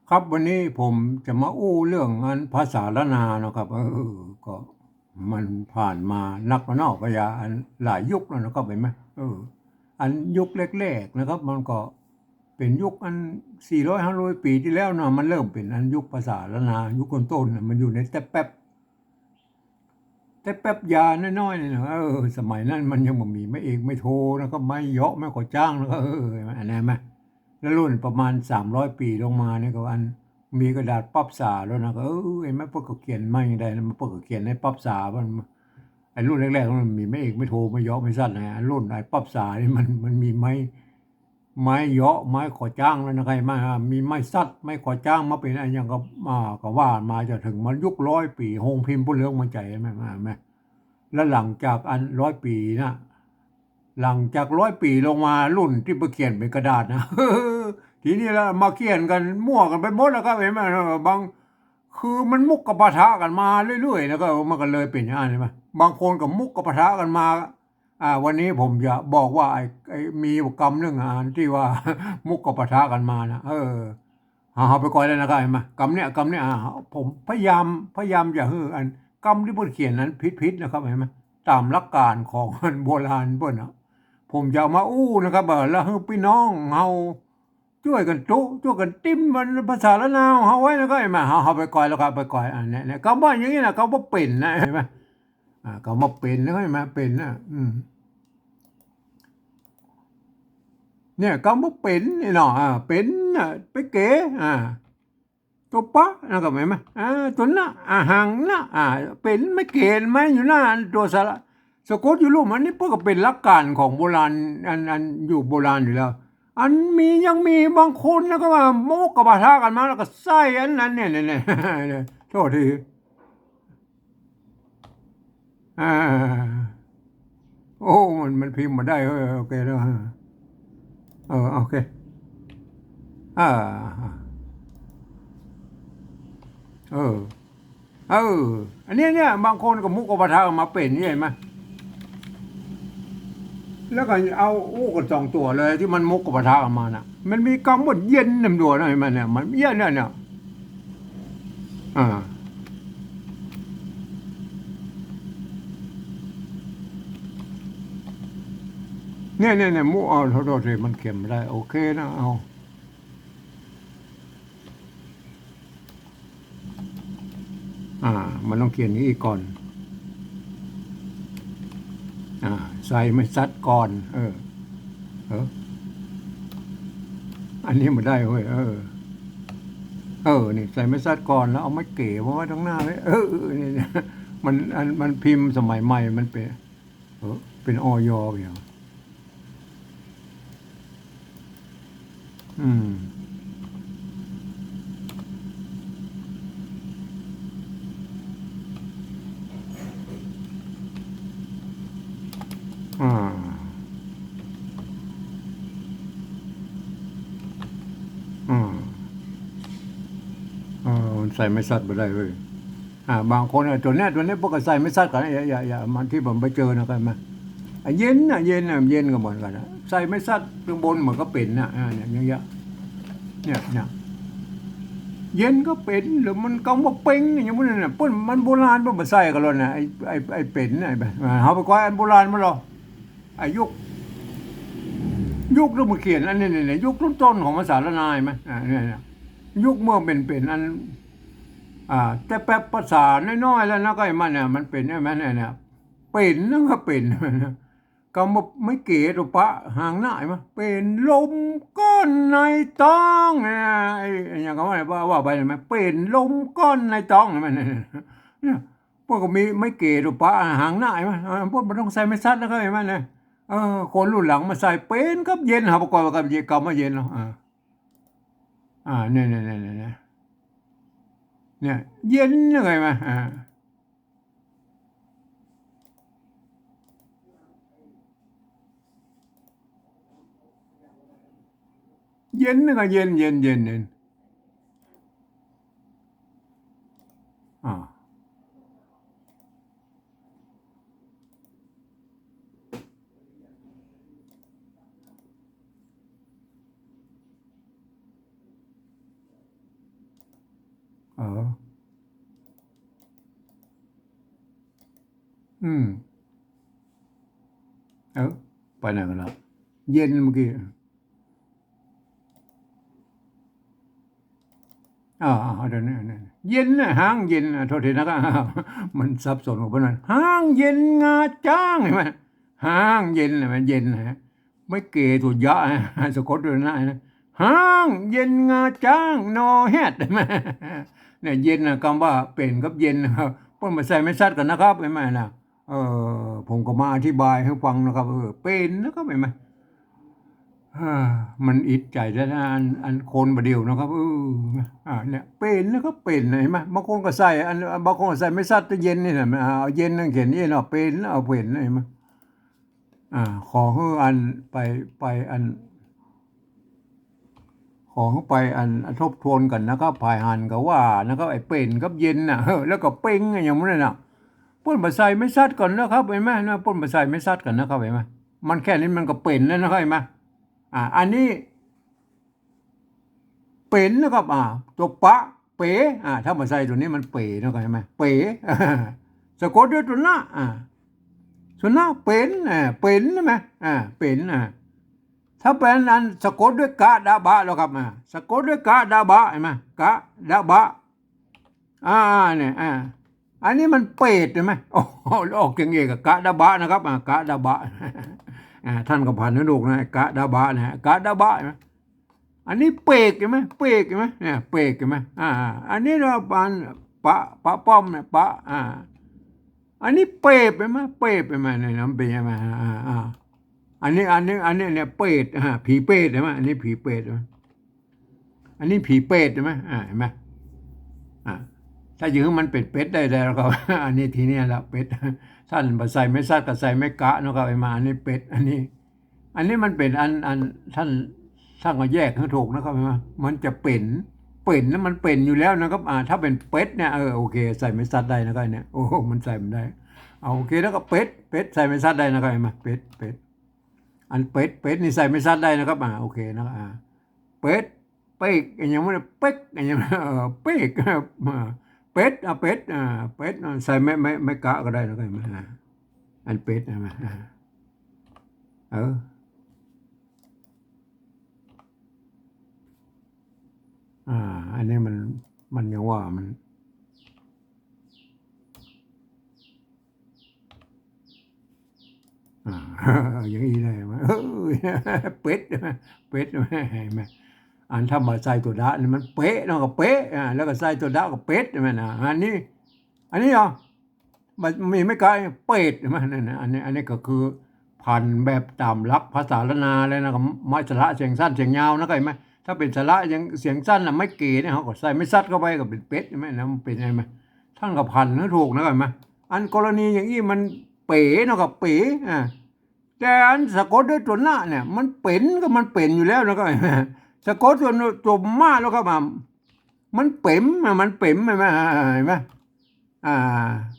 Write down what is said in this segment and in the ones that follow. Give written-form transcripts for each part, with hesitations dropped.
ครับวันนี้ผมจะมาอู้เรื่องงานภาษาละนานะครับก็มันผ่านมานักมานอกพยาอันหลายยุคแล้วนะครับเห็นไหมอันยุคแรกๆนะครับมันก็เป็นยุคอัน400-500 ปีที่แล้วเนาะมันเริ่มเป็นอันยุคภาษาละนายุคต้นๆน่ะมันอยู่ในแต่แป๊บยาน้อยๆเนี่ยนะสมัยนั้นมันยังบ่มีไม่เอกไม่โทรนะครับไม่เหยาะไม่ขอจ้างแล้วก็อันนั้นไหมแล้วรุ่นประมาณ300 ปีลงมาเนี่ยก็อันมีกระดาษปั๊บสาแล้วนะก็ไอ้แม่พวกก็เขียนไม่ได้นะมันพวกก็เขียนในปั๊บสามันไอ้รุ่นแรกๆมันมีไม่เอกไม่โทรไม่เหยาะไม่สั้นนะรุ่นไอ้ปั๊บสานี่มันมีไม้เหยาะไม้ขอจ้างแล้วนะครับมามีไม้ซัดไม้ขอจ้างมาเป็นอะไรอย่างก็ว่ามาจะถึงมันยุค100 ปีโฮงพิมพ์ผู้เหลืองมาใจไหม แล้วหลังจากอันร้อยปีนะหลังจากร้อยปีลงมารุ่นที่ไปเขียนเป็นกระดาษนะทีนี้แล้วมาเขียนกันมั่วกันไปหมดแล้วครับเห็นไหมบางคือมันมุกกับปะทะกันมาเรื่อยๆแล้วก็มันก็เลยเป็นอย่างนั้นใช่ไหมบางคนกับมุกกับปะทะกันมาวันนี้ผมจะบอกว่าไอ้มีกรรมเรื่องงานที่ว่ามุกกับปะทะกันมานะเอาไปก่อนเลยนะครับเห็นไหมกรรมเนี่ยผมพยายามอย่าอันกรรมที่เพิ่นเขียนนั้นผิดนะครับเห็นไหม ตามหลักการของโบราณเพิ่นอ่ะผมจะเอามาอู้นะครับแล้วให้พี่น้องเฮาช่วยกันจุช่วยกันติ้มมันภาษาละนาวเฮาไว้แล้วก็เห็นไหมเฮาไปก่อยแล้วก็ไปก่อยอันเนี้ยคำว่าอย่างนี้นะเขาบ่เป็นนะเห็นไหมเขามาเป็นแล้วเห็นไหมเป็นนะเนี่ยเขาบ่เป็นนี่เนาะเป็นไปเก๋ตัวปะนะครับเห็นไหมตัวน่ะหังน่ะเป็นไม่เกณฑ์ไม่อยู่หน้าตัวสระสะกดอยู่รูปมันนี่เพื่อก็เป็นหลักการของโบราณอันอยู่โบราณอยู่แล้วอันมียังมีบางคนนะก็ว่าโมกกับปะทะกันมาแล้วก็ใส่อันนั้นเนี่ยโทษทีอ่าโอ้มันพิมพ์มาได้โอเคแล้วโอเคอ่าเออเอออันนี้เนี่ยบางคนกับมุกกับปะทะกันมาเป็นนี่เห็นไหม แล้วก็เอาอู้กัน2 ตัวเลยที่มันมุกกับปะทะกันมาน่ะมันมีกำหมดเย็นนำดัวนะเห็นไหมเนี่ยมันเย็นเนี่ยอ่าเนี่ยมุกเอาโทษทีมันเข็มไม่ได้โอเคนะเอาอ่ามันต้องเขียนอย่างนี้ก่อนใส่ไม่ซัดก่อนเอออันนี้มันได้เว้ยนี่ใส่ไม่ซัดก่อนแล้วเอาไม้เก๋มาไว้ตรงหน้าเลยนี่มันพิมพ์สมัยใหม่มันเป็นเป็นออยอย่างอืมอ่าอืม มันใส่ไม่ซัดไปได้เว้ยบางคนตัวเนี้ยพวกก็ใส่ไม่ซัดกันอย่ามันที่ผมไปเจอนะครับมาเย็นก็เหมือนกันนะใส่ไม่ซัดข้างบนเหมือนก็เป็นนะเนี่ยอย่างเงี้ยเนี่ยเย็นก็เป็นหรือมันกำว่าเป็งอย่างนี้เนี่ยปุ่นมันโบราณมันมาใส่กันเลยนะไอ้เป็นไอ้แบบเอาไปก้อยอันโบราณมาหรอไอ้ยุคที่มาเขียนอันนี้เนี่ยยุคต้นๆของภาษาละนายไหมเนี่ยยุคเมื่อเป็นอัน แต่แป๊บภาษาน้อยๆแล้วนะก็ไอ้มันเนี่ยมันเป็นใช่ไหมเนี่ยเป็นนั่นก็เป็นก็ไม่เก๋ตัวปะห่างหน้าไหมเป็นลมก้อนในต้องเนี่ยไอ้อย่างก็ว่าไปเห็นไหมเป็นลมก้อนในต้องเห็นไหมเนี่ยพวกก็มีไม่เก๋ตัวปะห่างหน้าไหมพวกมันต้องใส่ไม่ซัดแล้วก็เห็นไหมเนี่ยคนรุ่นหลังมาใส่เป็นกับเย็นหาประกอบกับเย็นกับมาเย็นเนาะเนี่ยเนี่ยเย็นยังไงมาเย็นนึงก็เย็นอ่า เอออืมเออไปไหนกันแล้วเย็นเมื่อกี้เดี๋ยวนี้เย็นนะห้างเย็นโทษทีนะครับมันสับสนกับพวกนั้นห้างเย็นงาจ้างเห็นไหมห้างเย็นมันเย็นนะไม่เกตัวยะสะกดด้วยนะห้างเย็นงาจ้างนอแฮดเห็นไหมเนี่ยเย็นนะคำว่าเป็นกับเย็นนะครับพ่นมาใส่ไม่ซัดกันนะครับเห็นไหมนะผมก็มาอธิบายให้ฟังนะครับเป็นนะครับเห็นไหม อ่ามันอิดใจแล้วนะอันคนประเดียวนะครับเนี่ยเป็นแล้วก็เป็นเห็นไหมบางคนก็ใส่บางคนก็ใส่ไม่ซัดตัวเย็นนี่แหละเอาเย็นนั่งเขียนนี่เนาะเป็นแล้วเอาเป็นเห็นไหมอ่าขอให้อันไปอันขอให้ไปอันทบทวนกันนะครับภายหันก็ว่านะครับไอ้เป็นกับเย็นน่ะแล้วก็เป่งอย่างนั้นน่ะป้นบะใส่ไม่ซัดก่อนนะครับเห็นไหมนะป้นบะใส่ไม่ซัดกันนะครับเห็นไหมมันแค่นี้มันก็เป็นแล้วนะครับเห็นไหมอันนี้ เป็นนะครับตัวปะเป๋ถ้ามาใส่ตัวนี้มันเป๋นะครับใช่ไหมเป๋สะกดด้วยตัวหน้าส่วนหน้าเป็นเป็นใช่ไหมเป็นถ้าเป็นอันสะกดด้วยกะดาบะแล้วครับสะกดด้วยกะดาบะเห็นไหมกะดาบะเนี่ยอันนี้มันเป็ดใช่ไหมโอ้ออกเก่งเองกับกะดาบะนะครับกะดาบะท่านก็ผ่านนะลูกนะกะดาบะนะกะดาบะอันนี้เปกใช่ไหมเปกใช่ไหมเนี่ยเปกใช่ไหมอันนี้เราปะป้อมเนี่ยอันนี้เปรตใช่ไหมเปรตใช่ไหมเนี่ยน้ำเป็นใช่ไหมอันนี้เนี่ยเปรตผีเปรตใช่ไหมอันนี้ผีเปรตใช่ไหมอันนี้ผีเปรตใช่ไหมเห็นไหมถ้าอย่างนี้มันเป็ดได้แล้วก็อันนี้ทีนี้ละเป็ดท่านใส่ไม่ซัดก็ใส่ไม่กะนะครับไอ้มาอันนี้เป็ดอันนี้มันเป็นอันท่าน ถ้าเราแยกให้ถูกนะครับมันจะเป็นแล้วมันเป็นอยู่แล้วนะครับถ้าเป็นเป็ดเนี่ยโอเคใส่ไม่ซัดได้นะครับเนี่ยโอ้มันใส่ไม่ได้เอาโอเคแล้วก็เป็ดใส่ไม่ซัดได้นะครับมาเป็ดอันเป็ดนี่ใส่ไม่ซัดได้นะครับโอเคนะเป็ดเป๊กอย่างเงี้ยมันเป๊กอย่างเงี้ยเป๊กเป็ดเป็ดใส่ไม่กะก็ได้นะครับอันเป็ดนะเออ อันนี้มันยังว่ามันอย่างนี้เลยมั้ยเป็ดเป็ดไหมอันถ้ามาใส่ตัวดะนี่มันเป๊ะเนาะก็เป๊ะแล้วก็ใส่ตัวดะก็เป็ดใช่ไหมนะอันนี้เหรอมันมีไม่ไกลเป็ดใช่ไหมนั่นนะอันนี้ก็คือพันแบบตามลักภาษาละนาเลยนะก็ไม่สระเสียงสั้นเสียงยาวนะก็เห็นไหมถ้าเป็นสระยังเสียงสั้นนะไม่เก๋เนี่ยเขาก็ใส่ไม่ซัดเข้าไปก็เป็นเป็ดใช่ไหมนะมันเป็นไงไหมท่านก็พันนะถูกนะก็เห็นไหมอันกรณีอย่างนี้มันเป๋เนาะก็เป๋แต่อันสะกดด้วยตัวหน้าเนี่ยมันเป็นก็มันเป็นอยู่แล้วนะก็เห็นไหมสะกดตัวมาแล้วก็มามันเป๋มมันเป๋มใช่ไหมเห็นไหมอ่า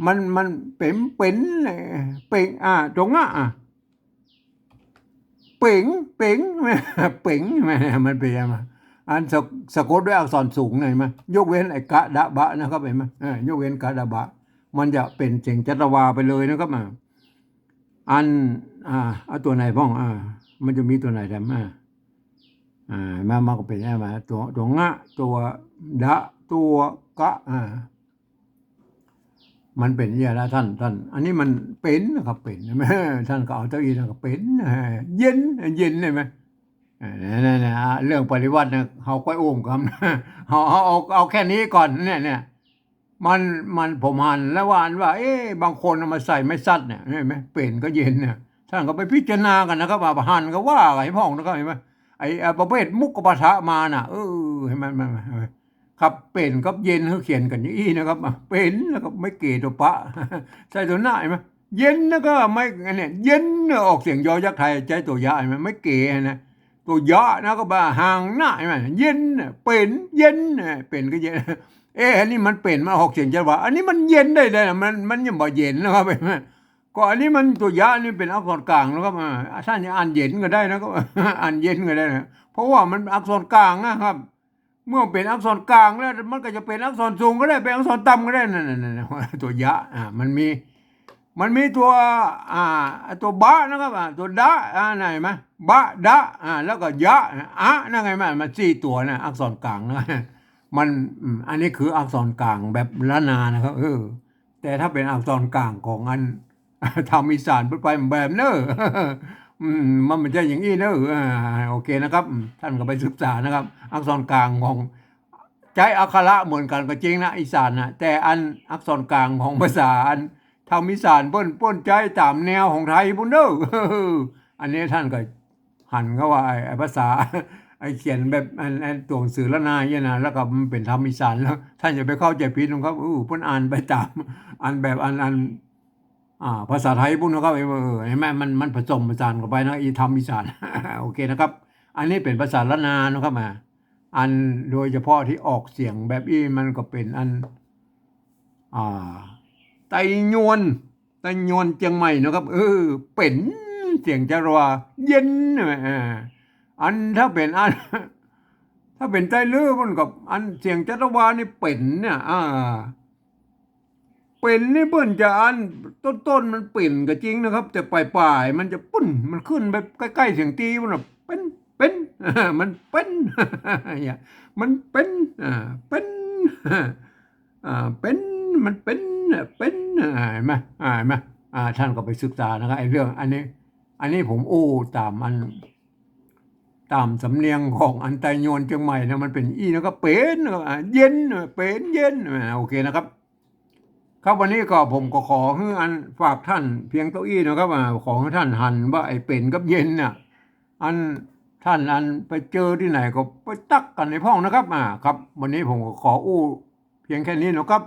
มันเป็นเป่งตรงเป่งเป่งเป่งมันเป็นยังไงอันสะกดด้วยอักษรสูงหน่อยมั้ยยกเว้นไอ้กะดะบะนะครับเห็นมั้ยยกเว้นกะดะบะมันจะเป็นเสียงจัตวาไปเลยนะครับอันเอาตัวไหนบ้างมันจะมีตัวไหนแถมมาก็เป็นใช่ไหมตัวงะตัวดะตัวกะมันเป็นอย่างไรท่านอันนี้มันเป็นนะครับเป็นใช่ไหมท่านก็เอาเจ้าอีนั่นก็เป็นเย็นใช่ไหมนี่เรื่องปริวัติเนี่ยเขาค่อยโอ้มกันเอาแค่นี้ก่อนเนี่ยมันผมหันแล้วว่าบางคนมาใส่ไม่ซัดเนี่ยเห็นไหมเป็นก็เย็นเนี่ยท่านก็ไปพิจารณากันนะครับหันก็ว่าไอ้พ่องนะครับเห็นไหมไอ้ประเภทมุกกบฏะมาน่ะเห็นไหมครับเป็นกับเย็นเขาเขียนกันอย่างนี้นะครับเป็นแล้วก็ไม่เกตัวปะใส่ตัวหน้าเห็นไหมเย็นแล้วก็ไม่เนี่ยเย็นออกเสียงยอยักษ์ไทยใจตัวยะเห็นไหมไม่เกนะตัวยะนะก็บ่าห่างหน้าเห็นไหมเย็นเป็นเย็นเป็นก็เย็นอันนี้มันเป็นมาออกเสียงจังหวะอันนี้มันเย็นได้เลยมันยังบ่เย็นนะครับเห็นไหมก็อันนี้มันตัวยะนี่เป็นอักษรกลางนะครับท่านจะอ่านเย็นก็ได้นะก็อ่านเย็นก็ได้นะเพราะว่ามันอักษรกลางนะครับ เมื่อเป็นอักษรกลางแล้วมันก็จะเป็นอักษรสูงก็ได้เป็นอักษรต่ำก็ได้นั่นตัวยะมันมีตัวตัวบะนะครับตัวดะไหนไหมบะดะแล้วก็ยะนั่นไงมัน4 ตัวนะอักษรกลางนะมันอันนี้คืออักษรกลางแบบล้านนานะครับแต่ถ้าเป็นอักษรกลางของอันทำอีสานไปแบบเนอะมันไม่ใช่อย่างนี้เนอะโอเคนะครับท่านก็ไปศึกษานะครับ อักษรกลางของใช้อักขระเหมือนกันก็จริงนะอีสานนะแต่อันอักษรกลางของภาษาอันทำอีสานเป้นใจตามแนวของไทยบุญเด้ออันนี้ท่านก็หันเข้าว่าไอ้ภาษาไอ้เขียนแบบอันตัวหนังสือละนายเนี่ยนะแล้วก็มันเป็นธรรมอีสานแล้วท่านอย่าไปเข้าใจผิดนะครับเพิ่นอ่านไปตามอันแบบอันภาษาไทยบุญนะครับเห็นไหมมันผสมผสานกันไปนะอีธรรมอีสานโอเคนะครับอันนี้เป็นภาษาละนานะครับอันโดยเฉพาะที่ออกเสียงแบบนี้มันก็เป็นอันไตยวนเจียงใหม่นะครับเป็นเสียงจะรัวเย็นอันถ้าเป็นอันถ้าเป็นไตลื้อมันกับอันเสียงจัตวานี่เป็นเนี่ยเป็นนี่เปิ้นจะอันต้นมันเป็นก็จริงนะครับแต่ปลายมันจะปุ้นมันขึ้นแบบใกล้ๆเสียงตีมันแบบเป็นมันเป็นอย่ามันเป็นเป็นเป็นมันเป็นเห็นไหมเห็นไหมท่านก็ไปศึกษานะครับไอ้เรื่องอันนี้ผมตามตามสำเนียงของอันไตโยนเชียงใหม่นะมันเป็นนะครับเป็นเย็นเป็นเย็นโอเคนะครับครับวันนี้ก็ผมก็ขอให้อันฝากท่านเพียงเก้าอี้นะครับขอให้ท่านหันว่าไอ้เป็นกับเย็นน่ะอันท่านอันไปเจอที่ไหนก็ไปตักกันในห้องนะครับครับวันนี้ผมก็ขอเพียงแค่นี้นะครับ